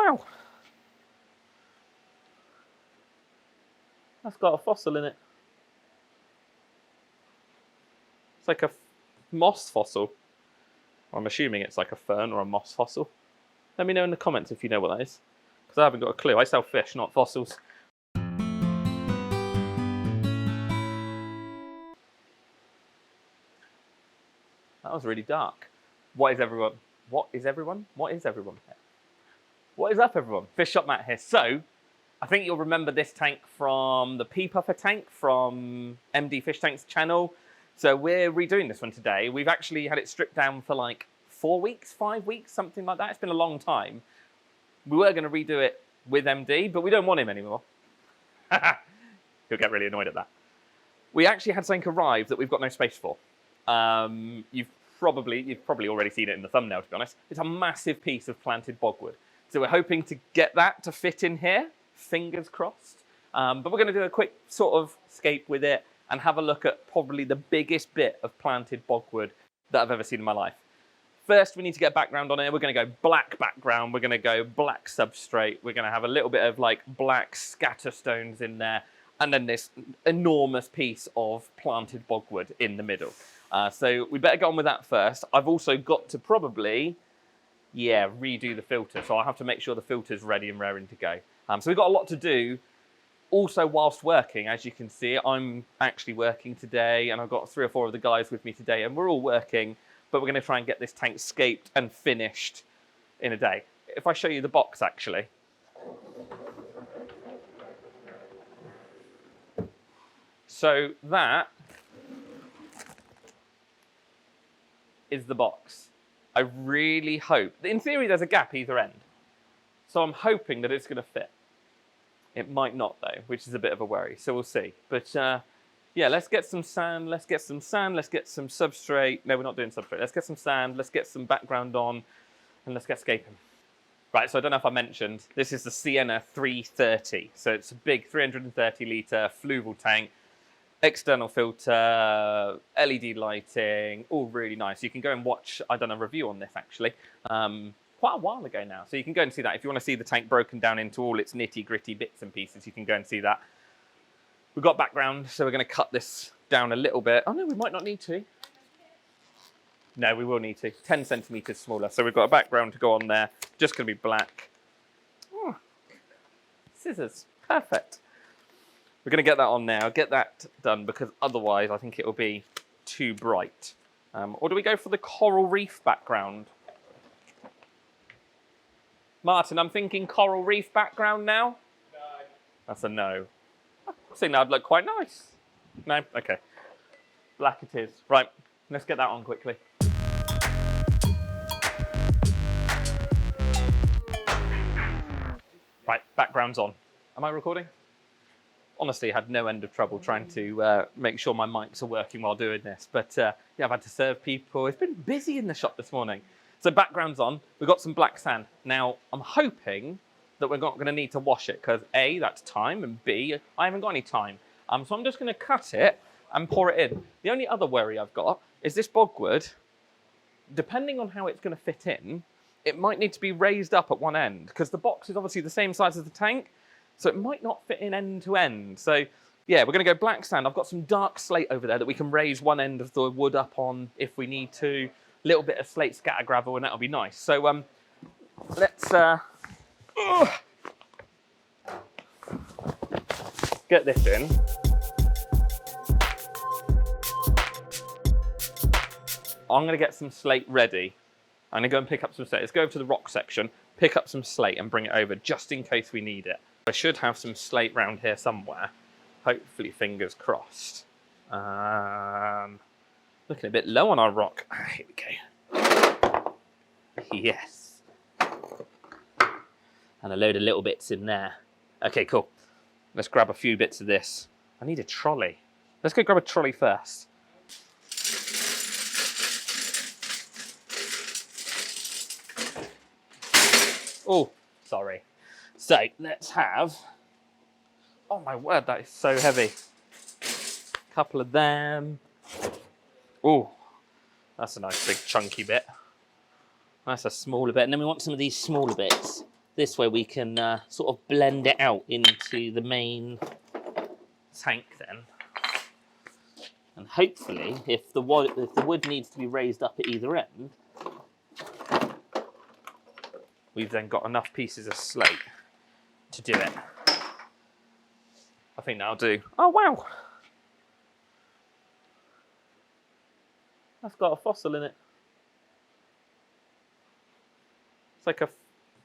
Wow. That's got a fossil in it. It's like a moss fossil. I'm assuming it's like a fern or a moss fossil. Let me know in the comments if you know what that is, because I haven't got a clue. I sell fish, not fossils. That was really dark. What is everyone? What is everyone? What is everyone? What is up, everyone? Fish Shop Matt here. So, I think you'll remember this tank from the Pea Puffer tank from MD Fish Tank's channel. So we're redoing this one today. We've actually had it stripped down for like 4 weeks, 5 weeks, something like that. It's been a long time. We were going to redo it with MD, but we don't want him anymore. He'll get really annoyed at that. We actually had something arrive that we've got no space for. You've probably already seen it in the thumbnail, to be honest. It's a massive piece of planted bogwood. So we're hoping to get that to fit in here, fingers crossed. But we're going to do a quick sort of scape with it and have a look at probably the biggest bit of planted bogwood that I've ever seen in my life. First, we need to get background on it. We're going to go black background. We're going to go black substrate. We're going to have a little bit of like black scatter stones in there. And then this enormous piece of planted bogwood in the middle. So we better get on with that first. I've also got to probably, redo the filter. So I'll have to make sure the filter's ready and raring to go. So we've got a lot to do. Also, whilst working, as you can see, I'm actually working today, and I've got 3 or 4 of the guys with me today, and we're all working, but we're going to try and get this tank scaped and finished in a day. If I show you the box, actually. So that is the box. I really hope, in theory there's a gap either end, so I'm hoping that it's going to fit. It might not though, which is a bit of a worry, so we'll see. But yeah, let's get some sand, let's get some substrate. No, we're not doing substrate. Let's get some sand, let's get some background on, and let's get scaping. Right, so I don't know if I mentioned, this is the Siena 330. So it's a big 330 litre fluval tank, external filter, LED lighting, all really nice. You can go and watch, I've done a review on this actually, quite a while ago now. So you can go and see that. If you want to see the tank broken down into all its nitty gritty bits and pieces, you can go and see that. We've got background, so we're going to cut this down a little bit. Oh no, we might not need to. No, we will need to. 10 centimetres smaller. So we've got a background to go on there. Just going to be black. Oh, scissors. Perfect. We're going to get that on now, get that done, because otherwise I think it will be too bright. Or do we go for the coral reef background? Martin, I'm thinking coral reef background now. No. That's a no. I think that would look quite nice. No? Okay. Black it is. Right, let's get that on quickly. Right, background's on. Am I recording? Honestly, I had no end of trouble trying to make sure my mics are working while doing this. But yeah, I've had to serve people. It's been busy in the shop this morning. So background's on. We've got some black sand. Now, I'm hoping that we're not going to need to wash it because A, that's time, and B, I haven't got any time. So I'm just going to cut it and pour it in. The only other worry I've got is this bogwood, depending on how it's going to fit in, it might need to be raised up at one end because the box is obviously the same size as the tank. So it might not fit in end to end. So yeah, we're going to go black sand. I've got some dark slate over there that we can raise one end of the wood up on if we need to. A little bit of slate scatter gravel and that'll be nice. So let's get this in. I'm going to get some slate ready. I'm going to go and pick up some slate. Let's go over to the rock section, pick up some slate and bring it over just in case we need it. I should have some slate round here somewhere. Hopefully, fingers crossed. Looking a bit low on our rock. Here we go. Yes. And a load of little bits in there. Okay, cool. Let's grab a few bits of this. I need a trolley. Let's go grab a trolley first. Oh, sorry. So let's have, oh my word, that is so heavy. A couple of them. Oh, that's a nice big chunky bit. That's a smaller bit. And then we want some of these smaller bits. This way we can sort of blend it out into the main tank then. And hopefully, if the wood needs to be raised up at either end, we've then got enough pieces of slate to do it. I think that'll do. Oh, wow. That's got a fossil in it. It's like a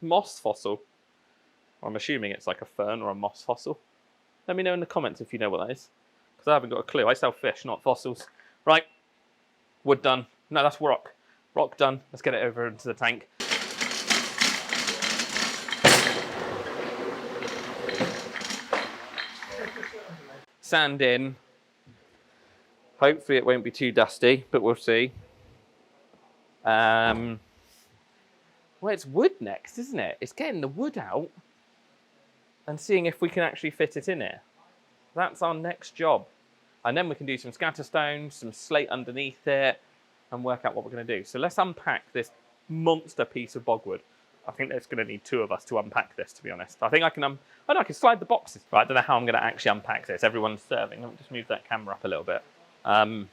moss fossil. I'm assuming it's like a fern or a moss fossil. Let me know in the comments if you know what that is, because I haven't got a clue. I sell fish, not fossils. Right, wood done. No, that's rock. Rock done. Let's get it over into the tank. Sand in. Hopefully it won't be too dusty, but we'll see. Well, it's wood next, isn't it? It's getting the wood out and seeing if we can actually fit it in here. That's our next job. And then we can do some scatter stones, some slate underneath it, and work out what we're going to do. So let's unpack this monster piece of bogwood. I think there's going to need two of us to unpack this, to be honest. I think I can, oh no, I can slide the boxes. Right, I don't know how I'm going to actually unpack this. Everyone's serving. Let me just move that camera up a little bit. I'm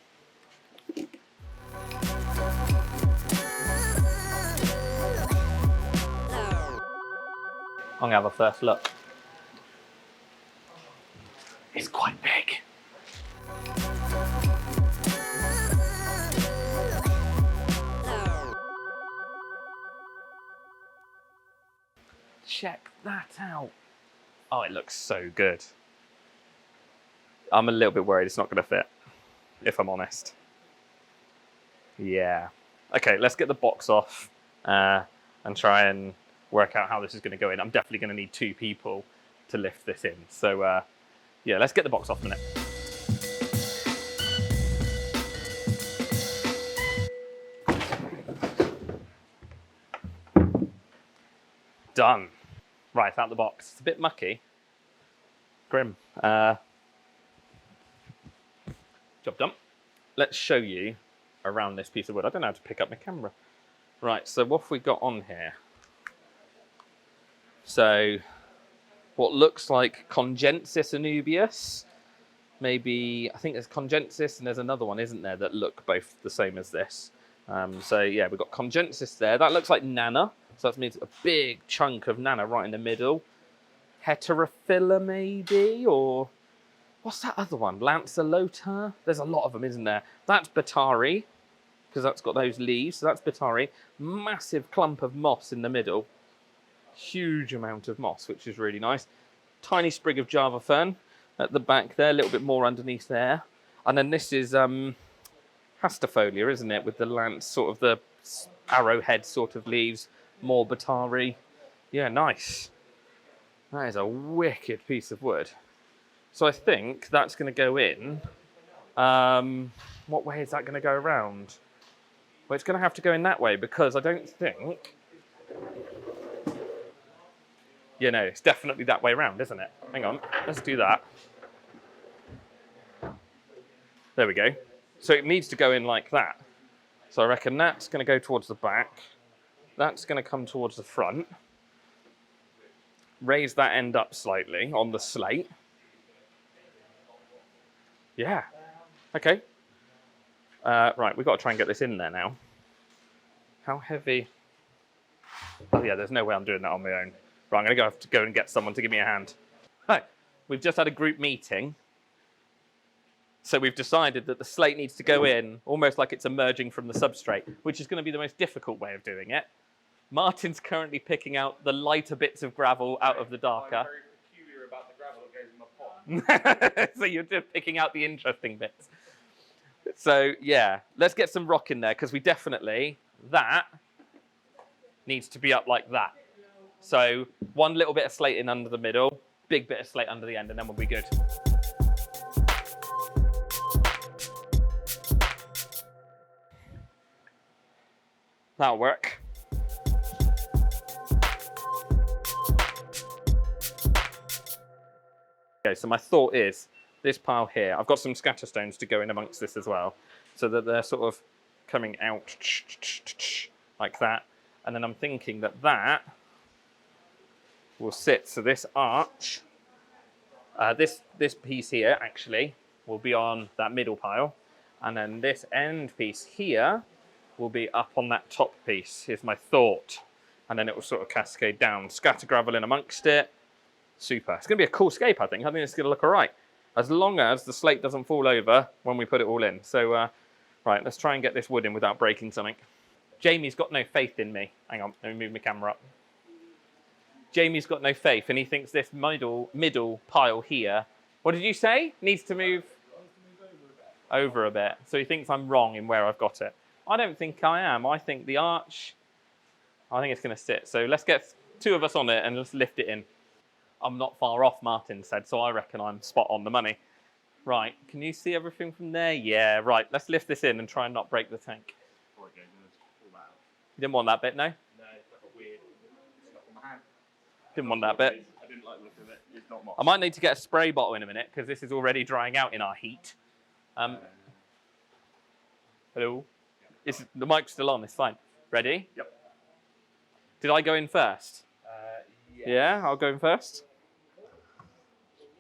going to have a first look. It's quite big. Check that out. Oh, it looks so good. I'm a little bit worried it's not going to fit, if I'm honest. Yeah. Okay, let's get the box off and try and work out how this is going to go in. I'm definitely going to need two people to lift this in. So, yeah, let's get the box off in a minute. Done. Right, out the box. It's a bit mucky. Grim. Job done. Let's show you around this piece of wood. I don't know how to pick up my camera. Right, so what have we got on here? So, what looks like Congensis Anubias. Maybe, I think there's Congensis and there's another one, isn't there, that look both the same as this. So yeah, we've got Congensis there. That looks like Nana. So that means a big chunk of Nana right in the middle. Heterophila maybe, or what's that other one? Lancelota? There's a lot of them, isn't there? That's Barteri, because that's got those leaves. So that's Barteri. Massive clump of moss in the middle. Huge amount of moss, which is really nice. Tiny sprig of Java fern at the back there, a little bit more underneath there. And then this is Hastifolia, isn't it? With the lance, sort of the arrowhead sort of leaves. More Barteri. Yeah, nice. That is a wicked piece of wood. So I think that's going to go in. What way is that going to go around? Well, it's going to have to go in that way because I don't think... Yeah, no, it's definitely that way around, isn't it? Hang on, let's do that. There we go. So it needs to go in like that. So I reckon that's going to go towards the back. That's going to come towards the front. Raise that end up slightly on the slate. Yeah. Okay. Right, we've got to try and get this in there now. How heavy? Oh yeah, there's no way I'm doing that on my own. Right, I'm going to have to go and get someone to give me a hand. Right, we've just had a group meeting. So we've decided that the slate needs to go in almost like it's emerging from the substrate, which is going to be the most difficult way of doing it. Martin's currently picking out the lighter bits of gravel out of the darker. I'm very peculiar about the gravel that goes in my pond. So you're just picking out the interesting bits. So yeah, let's get some rock in there because we definitely, that needs to be up like that. So one little bit of slate in under the middle, big bit of slate under the end, and then we'll be good. That'll work. Okay, so my thought is, this pile here, I've got some scatter stones to go in amongst this as well, so that they're sort of coming out like that. And then I'm thinking that that will sit. So this arch, this piece here actually will be on that middle pile, and then this end piece here will be up on that top piece, is my thought. And then it will sort of cascade down, scatter gravel in amongst it. Super. It's going to be a cool scape, I think. I think it's going to look all right, as long as the slate doesn't fall over when we put it all in. So, right, let's try and get this wood in without breaking something. Jamie's got no faith in me. Hang on, let me move my camera up. Jamie's got no faith, and he thinks this middle pile here, what did you say? Needs to move over a bit. So he thinks I'm wrong in where I've got it. I don't think I am. I think the arch, I think it's going to sit. So let's get two of us on it and let's lift it in. I'm not far off, Martin said, so I reckon I'm spot on the money. Right, can you see everything from there? Yeah, right. Let's lift this in and try and not break the tank. You didn't want that bit, no? No, it's like a weird stuff on my hand. Didn't want that bit. I didn't like the look of it. It's not much. I might need to get a spray bottle in a minute because this is already drying out in our heat. Hello? The mic's still on, it's fine. Ready? Yep. Did I go in first? Yeah, I'll go in first.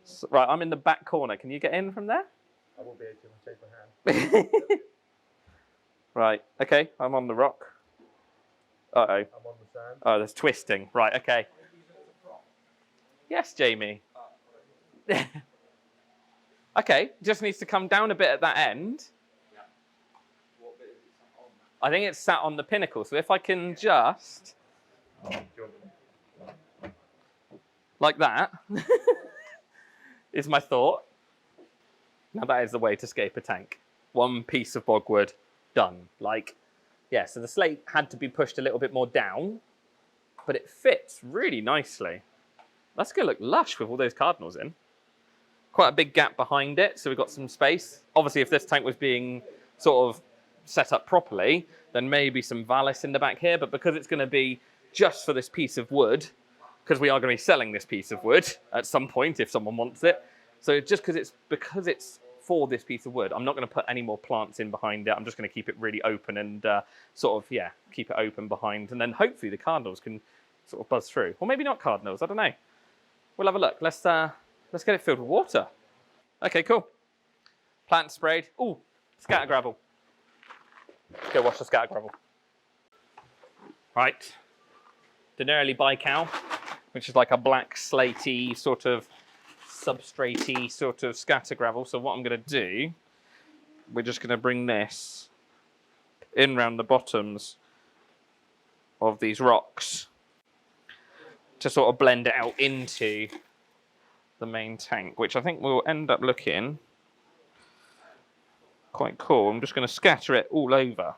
So, right, I'm in the back corner. Can you get in from there? I will be able to shake my hand. Right, okay, I'm on the rock. Uh-oh. I'm on the sand. Oh, there's twisting. Right, okay. Yes, Jamie. Okay, just needs to come down a bit at that end. Yeah. What bit is it sat on? I think it's sat on the pinnacle, so if I can just... like that, is my thought. Now that is the way to scape a tank. One piece of bogwood, done. Like, yeah, so the slate had to be pushed a little bit more down, but it fits really nicely. That's going to look lush with all those cardinals in. Quite a big gap behind it, so we've got some space. Obviously, if this tank was being sort of set up properly, then maybe some vallis in the back here, but because it's going to be just for this piece of wood, because we are going to be selling this piece of wood at some point if someone wants it. So just because it's for this piece of wood, I'm not going to put any more plants in behind it. I'm just going to keep it really open and sort of, yeah, keep it open behind. And then hopefully the cardinals can sort of buzz through. Or maybe not cardinals, I don't know. We'll have a look. Let's get it filled with water. Okay, cool. Plant sprayed. Ooh, scatter gravel. Let's go wash the scatter gravel. Right. Denarily bicow, which is like a black slatey sort of substratey sort of scatter gravel. So what I'm going to do, we're just going to bring this in round the bottoms of these rocks to sort of blend it out into the main tank, which I think will end up looking quite cool. I'm just going to scatter it all over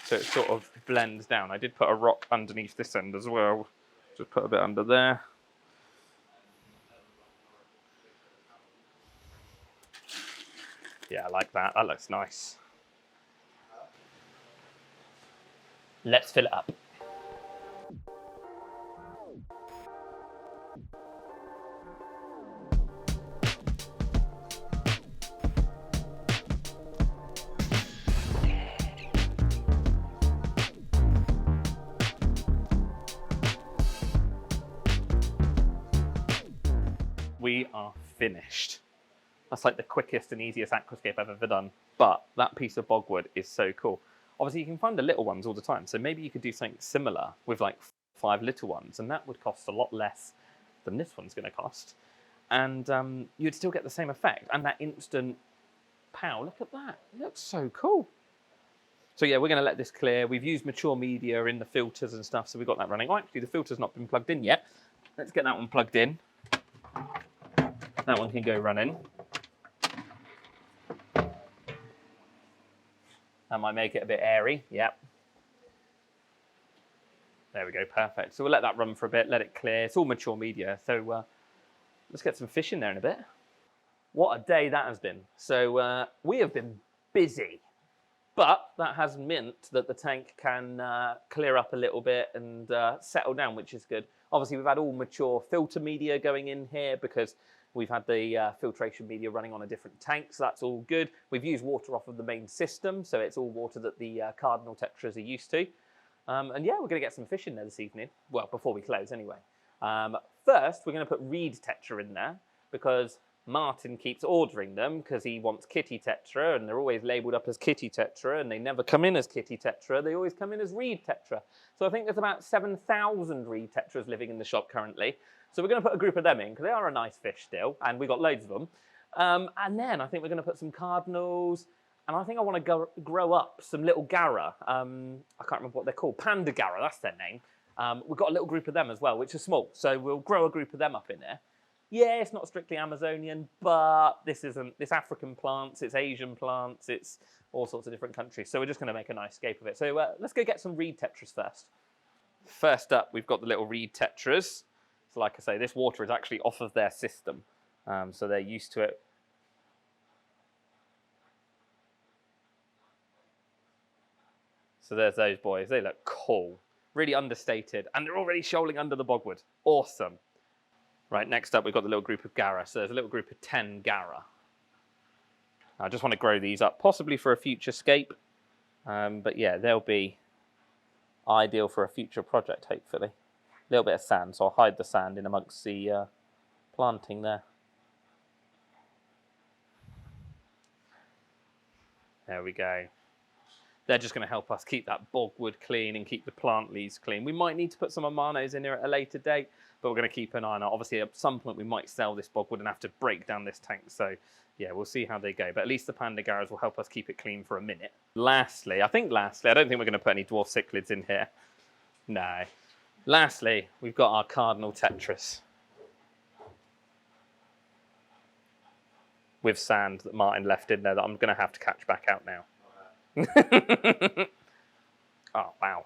so it sort of blends down. I did put a rock underneath this end as well. Just put a bit under there. Yeah, I like that. That looks nice. Let's fill it up. We are finished. That's like the quickest and easiest aquascape I've ever done. But that piece of bogwood is so cool. Obviously, you can find the little ones all the time. So maybe you could do something similar with like 5 little ones. And that would cost a lot less than this one's going to cost. And you'd still get the same effect. And that instant pow, look at that. It looks so cool. So yeah, we're going to let this clear. We've used mature media in the filters and stuff. So we've got that running. Oh, actually, the filter's not been plugged in yet. Let's get that one plugged in. That one can go running. That might make it a bit airy. Yep. There we go, perfect. So we'll let that run for a bit, let it clear. It's all mature media, so let's get some fish in there in a bit. What a day that has been. So we have been busy, but that has meant that the tank can clear up a little bit and settle down, which is good. Obviously, we've had all mature filter media going in here because we've had the filtration media running on a different tank, so that's all good. We've used water off of the main system, so it's all water that the Cardinal Tetras are used to. And yeah, we're going to get some fish in there this evening. Well, before we close anyway. First, we're going to put reed tetra in there because Martin keeps ordering them because he wants kitty tetra, and they're always labelled up as kitty tetra, and they never come in as kitty tetra. They always come in as reed tetra. So I think there's about 7,000 reed tetras living in the shop currently. So we're going to put a group of them in because they are a nice fish still, and we've got loads of them. And then I think we're going to put some cardinals, and I think I want to grow up some little Garra. I can't remember what they're called. Panda Garra, that's their name. We've got a little group of them as well, which are small. So we'll grow a group of them up in there. Yeah, it's not strictly Amazonian, but this African plants, it's Asian plants, it's all sorts of different countries. So we're just going to make a nice scape of it. So let's go get some reed tetras first. First up, we've got the little reed tetras. So like I say, this water is actually off of their system. So they're used to it. So there's those boys. They look cool, really understated, and they're already shoaling under the bogwood. Awesome. Right, next up we've got the little group of Garra. So there's a little group of 10 Garra. I just want to grow these up, possibly for a future scape. But yeah, they'll be ideal for a future project, hopefully. A little bit of sand, so I'll hide the sand in amongst the planting there. There we go. They're just going to help us keep that bogwood clean and keep the plant leaves clean. We might need to put some Amanos in here at a later date, but we're going to keep an eye on it. Obviously, at some point, we might sell this bogwood and have to break down this tank. So, yeah, we'll see how they go. But at least the Panda Garras will help us keep it clean for a minute. Lastly, I don't think we're going to put any dwarf cichlids in here. No. Lastly, we've got our Cardinal Tetras with sand that Martin left in there that I'm going to have to catch back out now. Oh, wow.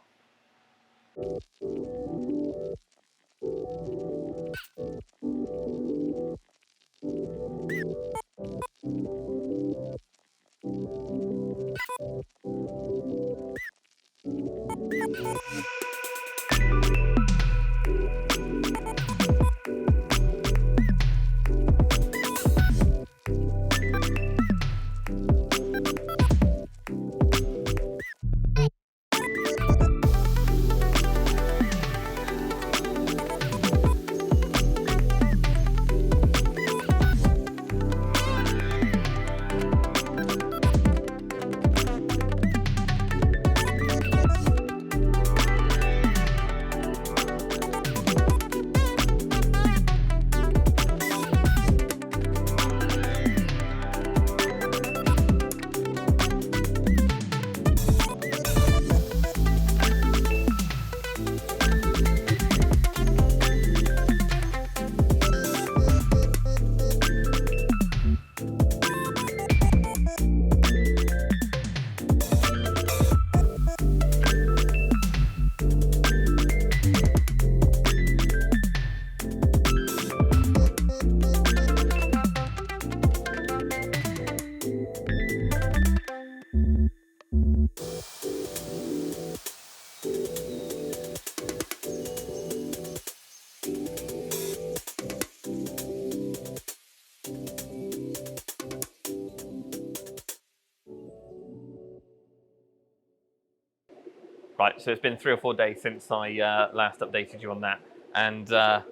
Right, so it's been 3 or 4 days since I last updated you on that, and I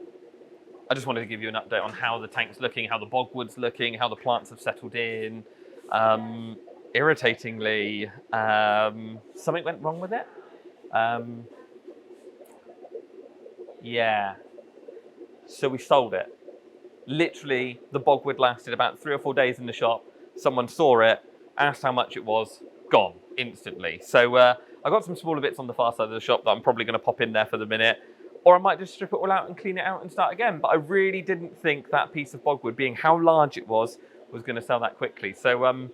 just wanted to give you an update on how the tank's looking, how the bogwood's looking, how the plants have settled in. Irritatingly, something went wrong with it. Yeah, so we sold it. Literally, the bogwood lasted about 3 or 4 days in the shop. Someone saw it, asked how much it was, gone instantly. So I got some smaller bits on the far side of the shop that I'm probably going to pop in there for the minute, or I might just strip it all out and clean it out and start again. But I really didn't think that piece of bogwood, being how large it was going to sell that quickly. So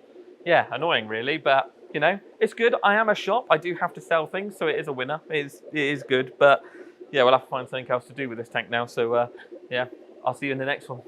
yeah, annoying really, but you know, it's good. I am a shop. I do have to sell things, so it is a winner. It is good, but yeah, we'll have to find something else to do with this tank now. So yeah, I'll see you in the next one.